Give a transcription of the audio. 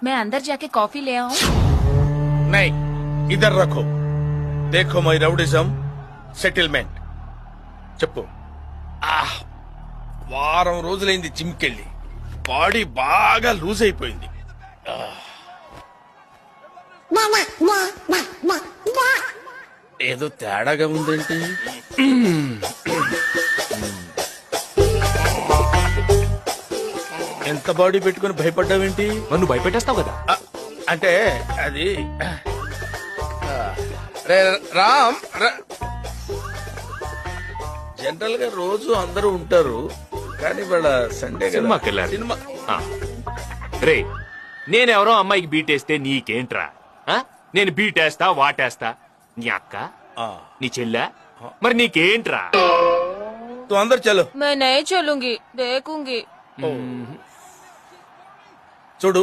मैं अंदर जाके कॉफी ले आऊं? नहीं, इधर रखो. देखो మై రౌడిజం సెటిల్మెంట్. చెప్పు. వారం రోజులైంది జిమ్కెళ్ళి, బాడీ బాగా లూజ్ అయిపోయింది. ఏదో తేడాగా ఉందేంటి? ఎంత బాడీ పెట్టుకుని భయపడ్డావేంటి? నన్ను భయపెట్టేస్తావు కదా. అంటే అది రే రామ్, జనరల్ గా రోజు అందరూ ఉంటారు, కానీ వాళ్ళ సండే కదా. సినిమాకి వెళ్ళారు. సినిమా రే, నేనెవరో అమ్మాయికి బీటేస్తే నీకేంట్రా? నేను బీటేస్తా వాటేస్తా. నీ అక్క, నీ చెల్లె, మరి నీకేంట్రా? తు అందరు చలో. मैं नहीं चलूंगी, देखूंगी. చూడు,